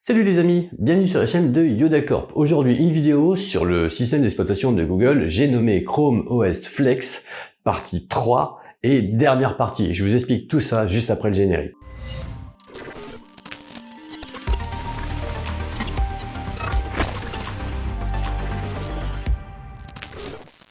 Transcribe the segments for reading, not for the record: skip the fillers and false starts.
Salut les amis, bienvenue sur la chaîne de Yoda Corp. Aujourd'hui une vidéo sur le système d'exploitation de Google, j'ai nommé Chrome OS Flex, partie 3 et dernière partie. Je vous explique tout ça juste après le générique.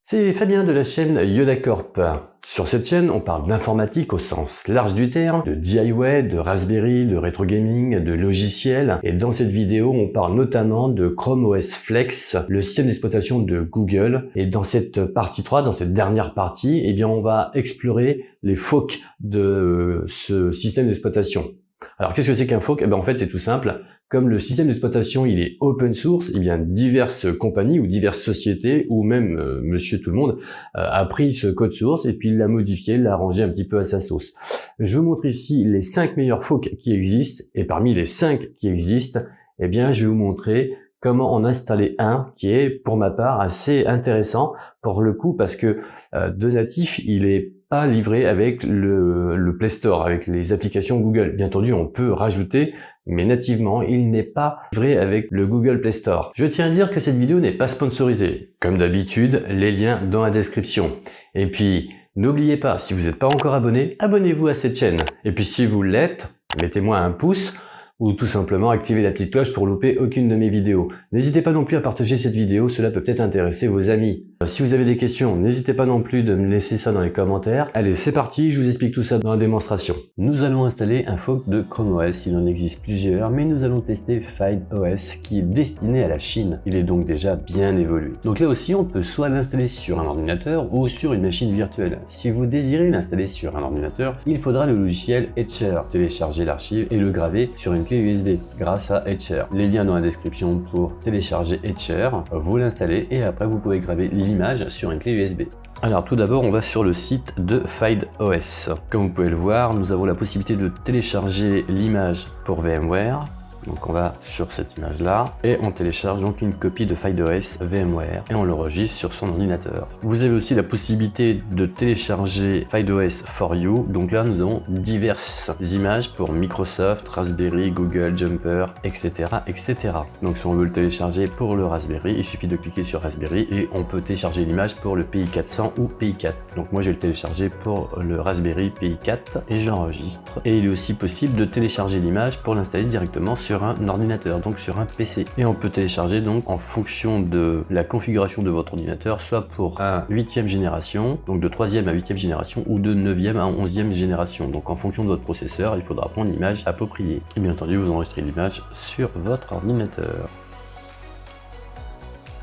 C'est Fabien de la chaîne Yoda Corp. Sur cette chaîne, on parle d'informatique au sens large du terme, de DIY, de Raspberry, de rétro gaming, de logiciels. Et dans cette vidéo, on parle notamment de Chrome OS Flex, le système d'exploitation de Google. Et dans cette partie 3, dans cette dernière partie, eh bien, on va explorer les forks de ce système d'exploitation. Alors, qu'est-ce que c'est qu'un fork? Eh bien, en fait, c'est tout simple. Comme le système d'exploitation il est open source, eh bien diverses compagnies ou diverses sociétés ou même monsieur tout le monde a pris ce code source et puis l'a modifié, l'a arrangé un petit peu à sa sauce. Je vous montre ici les 5 meilleurs forks qui existent et parmi les 5 qui existent, eh bien je vais vous montrer comment en installer un qui est pour ma part assez intéressant pour le coup parce que de natif il est pas livré avec le Play Store, avec les applications Google. Bien entendu, on peut rajouter, mais nativement, il n'est pas livré avec le Google Play Store. Je tiens à dire que cette vidéo n'est pas sponsorisée. Comme d'habitude, les liens dans la description. Et puis, n'oubliez pas, si vous n'êtes pas encore abonné, abonnez-vous à cette chaîne. Et puis, si vous l'êtes, mettez-moi un pouce ou tout simplement activez la petite cloche pour louper aucune de mes vidéos. N'hésitez pas non plus à partager cette vidéo, cela peut peut-être intéresser vos amis. Si vous avez des questions, n'hésitez pas non plus de me laisser ça dans les commentaires. Allez, c'est parti, je vous explique tout ça dans la démonstration. Nous allons installer un fork de Chrome OS, il en existe plusieurs, mais nous allons tester FideOS qui est destiné à la Chine. Il est donc déjà bien évolué. Donc là aussi, on peut soit l'installer sur un ordinateur ou sur une machine virtuelle. Si vous désirez l'installer sur un ordinateur, il faudra le logiciel Etcher, télécharger l'archive et le graver sur une clé USB grâce à Etcher. Les liens dans la description pour télécharger Etcher, vous l'installez et après vous pouvez graver l'image sur une clé USB. Alors tout d'abord on va sur le site de FideOS. Comme vous pouvez le voir, nous avons la possibilité de télécharger l'image pour VMware. Donc on va sur cette image là et on télécharge donc une copie de FideOS VMware et on l'enregistre sur son ordinateur. Vous avez aussi la possibilité de télécharger FideOS for You. Donc là nous avons diverses images pour Microsoft, Raspberry, Google, Jumper, etc. etc. Donc si on veut le télécharger pour le Raspberry, il suffit de cliquer sur Raspberry et on peut télécharger l'image pour le PI400 ou PI4. Donc moi je vais le télécharger pour le Raspberry PI4 et je l'enregistre. Et il est aussi possible de télécharger l'image pour l'installer directement sur un ordinateur, donc sur un PC. Et on peut télécharger donc en fonction de la configuration de votre ordinateur, soit pour un 8e génération, donc de 3e à 8e génération, ou de 9e à 11e génération. Donc en fonction de votre processeur, il faudra prendre l'image appropriée. Et bien entendu, vous enregistrez l'image sur votre ordinateur.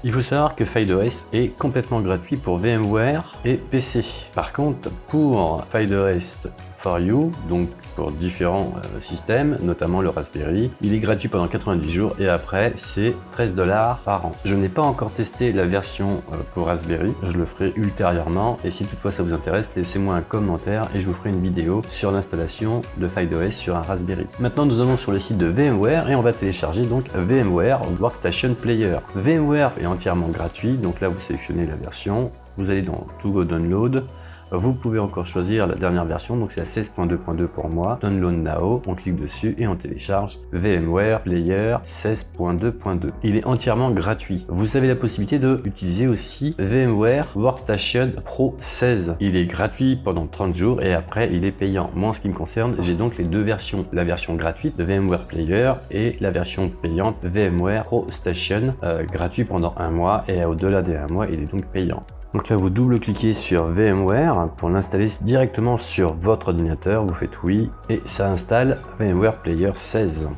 Il faut savoir que FideOS est complètement gratuit pour VMware et PC. Par contre, pour FideOS for You, donc pour différents systèmes, notamment le Raspberry, il est gratuit pendant 90 jours et après c'est 13 $ par an. Je n'ai pas encore testé la version pour Raspberry, je le ferai ultérieurement et si toutefois ça vous intéresse, laissez-moi un commentaire et je vous ferai une vidéo sur l'installation de FideOS sur un Raspberry. Maintenant nous allons sur le site de VMware et on va télécharger donc VMware Workstation Player. VMware est entièrement gratuit, donc là vous sélectionnez la version, vous allez dans To Go Download. Vous pouvez encore choisir la dernière version, donc c'est la 16.2.2 pour moi. Download Now, on clique dessus et on télécharge VMware Player 16.2.2. Il est entièrement gratuit. Vous avez la possibilité d'utiliser aussi VMware Workstation Pro 16. Il est gratuit pendant 30 jours et après il est payant. Moi en ce qui me concerne, j'ai donc les deux versions. La version gratuite de VMware Player et la version payante VMware Pro Station, gratuit pendant 1 mois et au-delà des 1 mois, il est donc payant. Donc là, vous double-cliquez sur VMware pour l'installer directement sur votre ordinateur. Vous faites oui et ça installe VMware Player 16.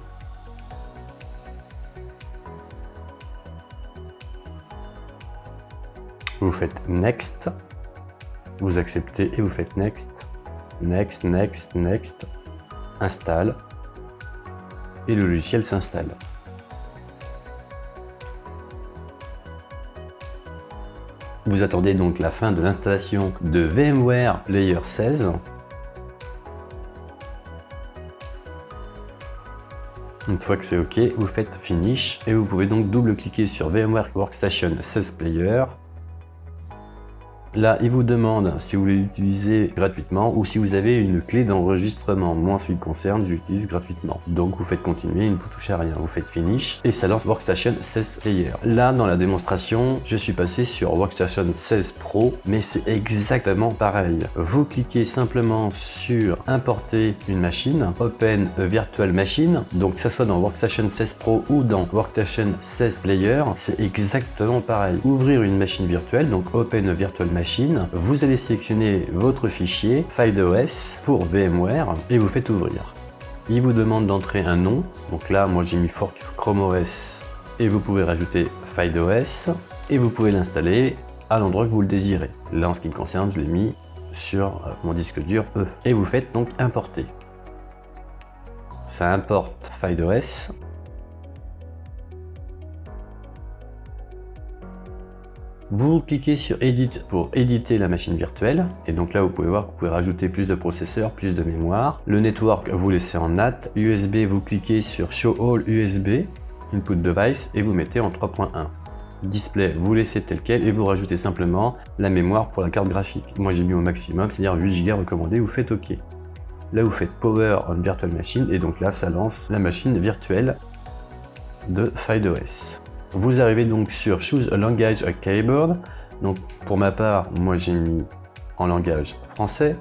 Vous faites Next. Vous acceptez et vous faites Next. Next, Next, Next. Installe. Et le logiciel s'installe. Vous attendez donc la fin de l'installation de VMware Player 16. Une fois que c'est OK, vous faites Finish et vous pouvez donc double-cliquer sur VMware Workstation 16 Player. Là, il vous demande si vous voulez l'utiliser gratuitement ou si vous avez une clé d'enregistrement. Moi, en ce qui me concerne, j'utilise gratuitement. Donc, vous faites continuer, il ne vous touche à rien. Vous faites finish et ça lance Workstation 16 Player. Là, dans la démonstration, je suis passé sur Workstation 16 Pro, mais c'est exactement pareil. Vous cliquez simplement sur importer une machine, Open a Virtual Machine. Donc, que ça soit dans Workstation 16 Pro ou dans Workstation 16 Player, c'est exactement pareil. Ouvrir une machine virtuelle, donc Open a Virtual Machine. Vous allez sélectionner votre fichier FidoOS pour VMware et vous faites ouvrir. Il vous demande d'entrer un nom. Donc là, moi j'ai mis Fork Chrome OS et vous pouvez rajouter FidoOS et vous pouvez l'installer à l'endroit que vous le désirez. Là, en ce qui me concerne, je l'ai mis sur mon disque dur E. Et vous faites donc importer. Ça importe FidoOS. Vous cliquez sur Edit pour éditer la machine virtuelle. Et donc là, vous pouvez voir que vous pouvez rajouter plus de processeurs, plus de mémoire. Le network, vous laissez en NAT. USB, vous cliquez sur Show All USB, Input Device, et vous mettez en 3.1. Display, vous laissez tel quel et vous rajoutez simplement la mémoire pour la carte graphique. Moi, j'ai mis au maximum, c'est-à-dire 8 Go recommandé, vous faites OK. Là, vous faites Power on Virtual Machine et donc là, ça lance la machine virtuelle de FidoOS. Vous arrivez donc sur Choose a Language a Keyboard. Donc pour ma part, moi j'ai mis en langage français.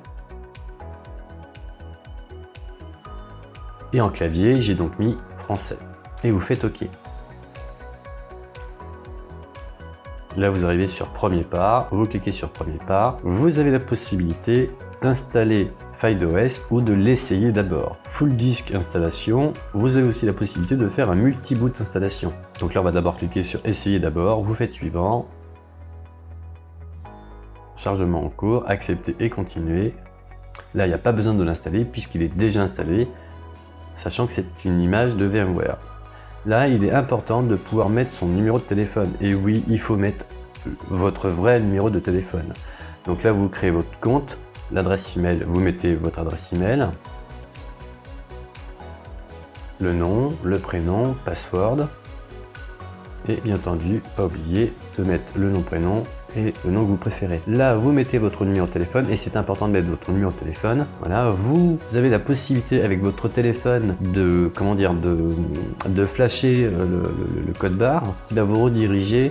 Et en clavier, j'ai donc mis français. Et vous faites OK. Là, vous arrivez sur premier pas. Vous cliquez sur premier pas. Vous avez la possibilité d'installer FidoOS ou de l'essayer d'abord. Full disk installation, vous avez aussi la possibilité de faire un multi-boot installation. Donc là, on va d'abord cliquer sur essayer d'abord, vous faites suivant. Chargement en cours, accepter et continuer. Là, il n'y a pas besoin de l'installer puisqu'il est déjà installé, sachant que c'est une image de VMware. Là, il est important de pouvoir mettre son numéro de téléphone. Et oui, il faut mettre votre vrai numéro de téléphone. Donc là, vous créez votre compte. L'adresse email, vous mettez votre adresse email, le nom, le prénom, password, et bien entendu, pas oublier de mettre le nom, prénom et le nom que vous préférez. Là, vous mettez votre numéro de téléphone et c'est important de mettre votre numéro de téléphone. Voilà, vous avez la possibilité avec votre téléphone de, de flasher le code barre qui va vous rediriger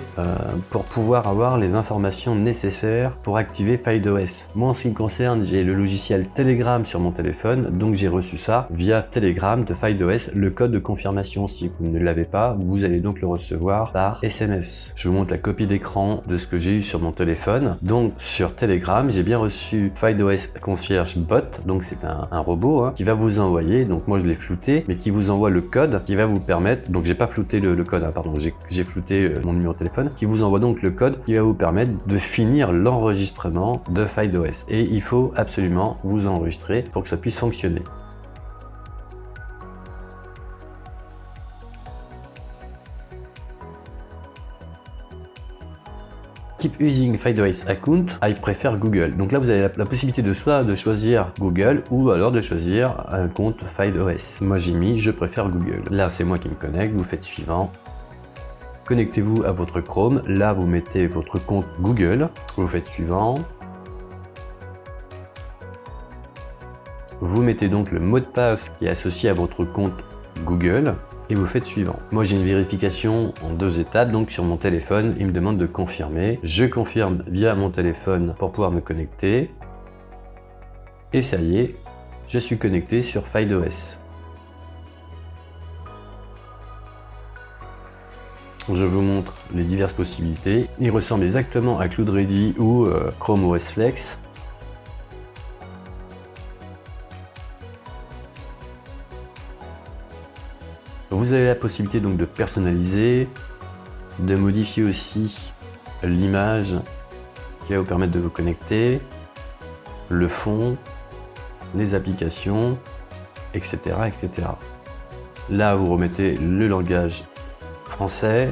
pour pouvoir avoir les informations nécessaires pour activer FidoOS. Moi, en ce qui me concerne, j'ai le logiciel Telegram sur mon téléphone, donc j'ai reçu ça via Telegram de FidoOS, le code de confirmation. Si vous ne l'avez pas, vous allez donc le recevoir par SMS. Je vous montre la copie d'écran de ce que j'ai eu sur mon téléphone. Donc sur Telegram, j'ai bien reçu FidoOS Concierge Bot, donc c'est un robot qui va vous envoyer, donc moi je l'ai flouté, mais qui vous envoie le code qui va vous permettre, donc j'ai pas flouté le code, pardon, j'ai flouté mon numéro de téléphone, qui vous envoie donc le code qui va vous permettre de finir l'enregistrement de FidoOS. Et il faut absolument vous enregistrer pour que ça puisse fonctionner. Keep using FidoOS account, I prefer Google. Donc là, vous avez la possibilité de soit de choisir Google ou alors de choisir un compte FidoOS. Moi, j'ai mis je préfère Google. Là, c'est moi qui me connecte. Vous faites suivant. Connectez-vous à votre Chrome. Là, vous mettez votre compte Google. Vous faites suivant. Vous mettez donc le mot de passe qui est associé à votre compte Google. Et vous faites suivant. Moi j'ai une vérification en 2 étapes, donc sur mon téléphone, il me demande de confirmer. Je confirme via mon téléphone pour pouvoir me connecter. Et ça y est, je suis connecté sur FidoOS. Je vous montre les diverses possibilités. Il ressemble exactement à CloudReady ou Chrome OS Flex. Vous avez la possibilité donc de personnaliser, de modifier aussi l'image qui va vous permettre de vous connecter, le fond, les applications, etc., etc. Là, vous remettez le langage français.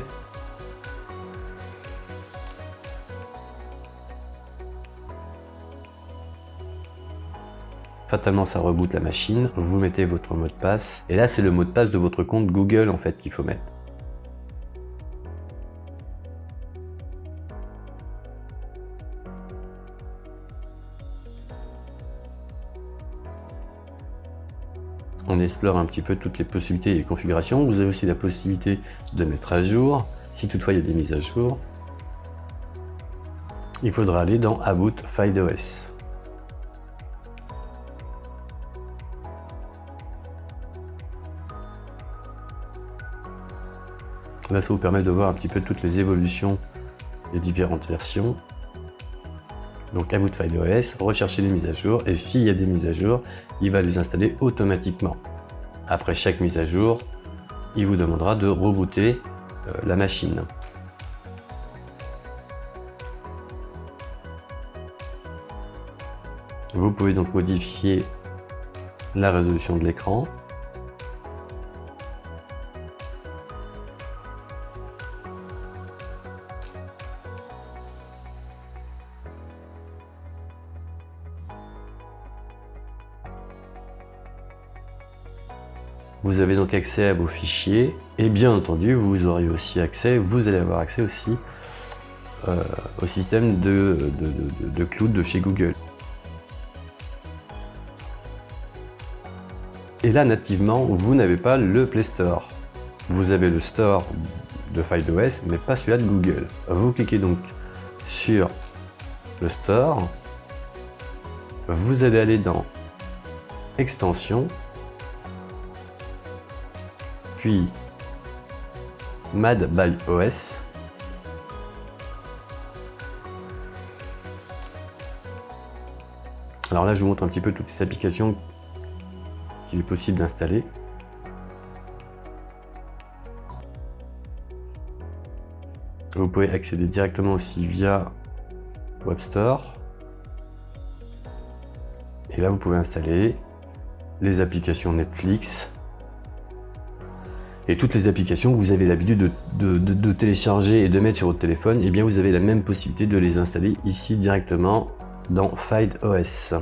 Fatalement, ça reboot la machine, vous mettez votre mot de passe, et là, c'est le mot de passe de votre compte Google en fait qu'il faut mettre. explore un petit peu toutes les possibilités et les configurations. Vous avez aussi la possibilité de mettre à jour. Si toutefois il y a des mises à jour, il faudra aller dans About FideOS. Là, ça vous permet de voir un petit peu toutes les évolutions des différentes versions. Donc About FideOS, rechercher les mises à jour, et s'il y a des mises à jour, il va les installer automatiquement. Après chaque mise à jour, il vous demandera de rebooter la machine. Vous pouvez donc modifier la résolution de l'écran. Vous avez donc accès à vos fichiers et bien entendu vous aurez aussi accès, vous allez avoir accès aussi au système de cloud de chez Google. Et là nativement vous n'avez pas le Play Store. Vous avez le Store de FideOS mais pas celui-là de Google. Vous cliquez donc sur le Store, vous allez aller dans Extensions, puis Mad by OS. Alors là, je vous montre un petit peu toutes les applications qu'il est possible d'installer. Vous pouvez accéder directement aussi via Web Store. Et là, vous pouvez installer les applications Netflix et toutes les applications que vous avez l'habitude de télécharger et de mettre sur votre téléphone. Et bien, vous avez la même possibilité de les installer ici directement dans FideOS.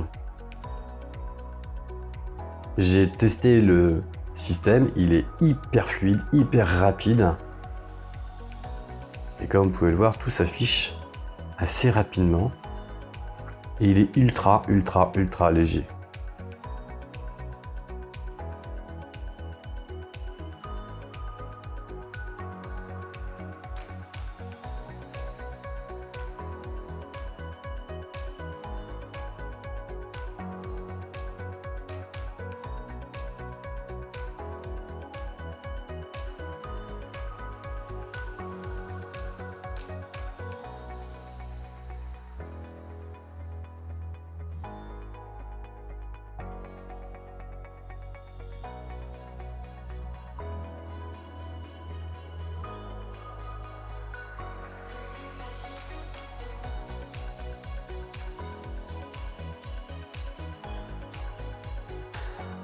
J'ai testé le système, il est hyper fluide, hyper rapide. Et comme vous pouvez le voir, tout s'affiche assez rapidement. Et il est ultra léger.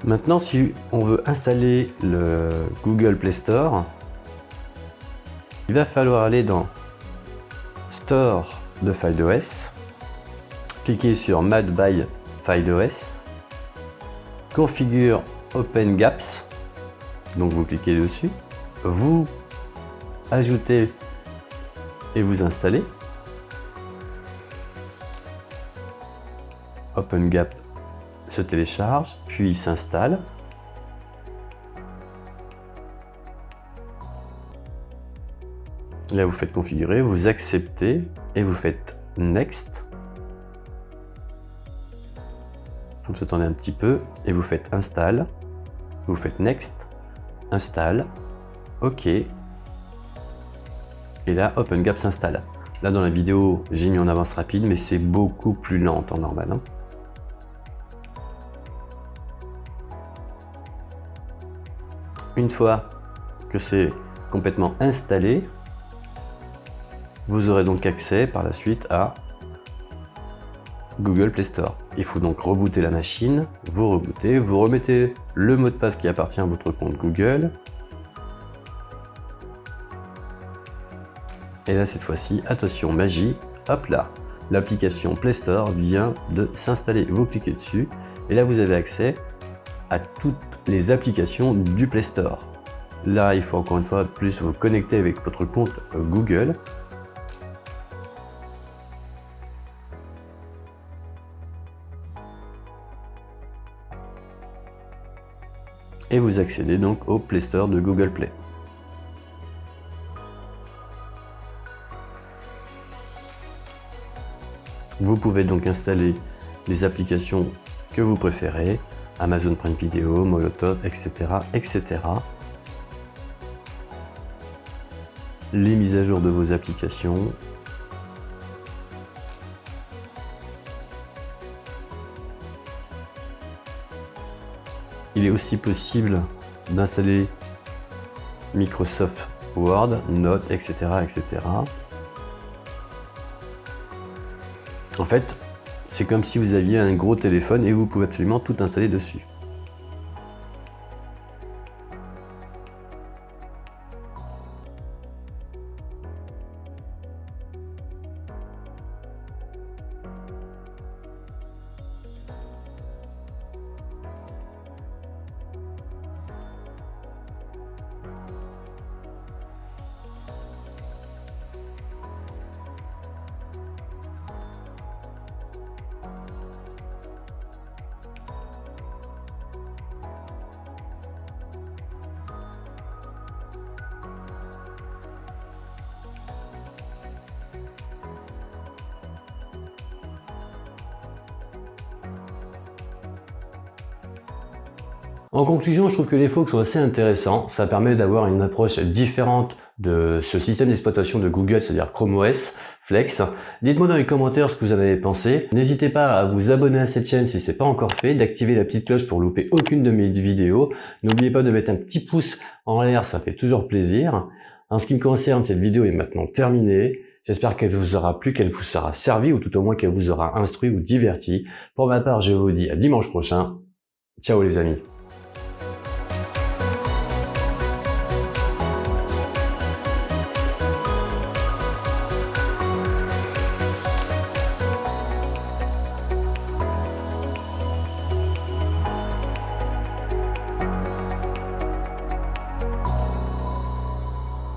Maintenant, si on veut installer le Google Play Store, il va falloir aller dans Store de FideOS, cliquer sur Mad by FideOS, configure Open Gaps, donc vous cliquez dessus, vous ajoutez et vous installez. Open Gap se télécharge, puis s'installe. Là, vous faites configurer, vous acceptez et vous faites Next. Vous attendez un petit peu et vous faites Install. Vous faites Next, Install, OK. Et là, Open Gap s'installe. Là, dans la vidéo, j'ai mis en avance rapide, mais c'est beaucoup plus lent en normal, hein. Une fois que c'est complètement installé, vous aurez donc accès par la suite à Google Play Store. Il faut donc rebooter la machine, vous rebootez, vous remettez le mot de passe qui appartient à votre compte Google. Et là, cette fois-ci, attention, magie, hop là, l'application Play Store vient de s'installer. Vous cliquez dessus et là, vous avez accès à toutes les applications du Play Store. Là, il faut encore une fois de plus vous connecter avec votre compte Google. et vous accédez donc au Play Store de Google Play. Vous pouvez donc installer les applications que vous préférez, Amazon Prime Video, Molotov, etc., etc. Les mises à jour de vos applications. Il est aussi possible d'installer Microsoft Word, Notes, etc., etc. En fait, c'est comme si vous aviez un gros téléphone et vous pouvez absolument tout installer dessus. En conclusion, je trouve que les forks sont assez intéressants. Ça permet d'avoir une approche différente de ce système d'exploitation de Google, c'est-à-dire Chrome OS, Flex. Dites-moi dans les commentaires ce que vous en avez pensé. N'hésitez pas à vous abonner à cette chaîne si ce n'est pas encore fait, d'activer la petite cloche pour louper aucune de mes vidéos. N'oubliez pas de mettre un petit pouce en l'air, ça fait toujours plaisir. En ce qui me concerne, cette vidéo est maintenant terminée. J'espère qu'elle vous aura plu, qu'elle vous sera servie ou tout au moins qu'elle vous aura instruit ou diverti. Pour ma part, je vous dis à dimanche prochain. Ciao les amis.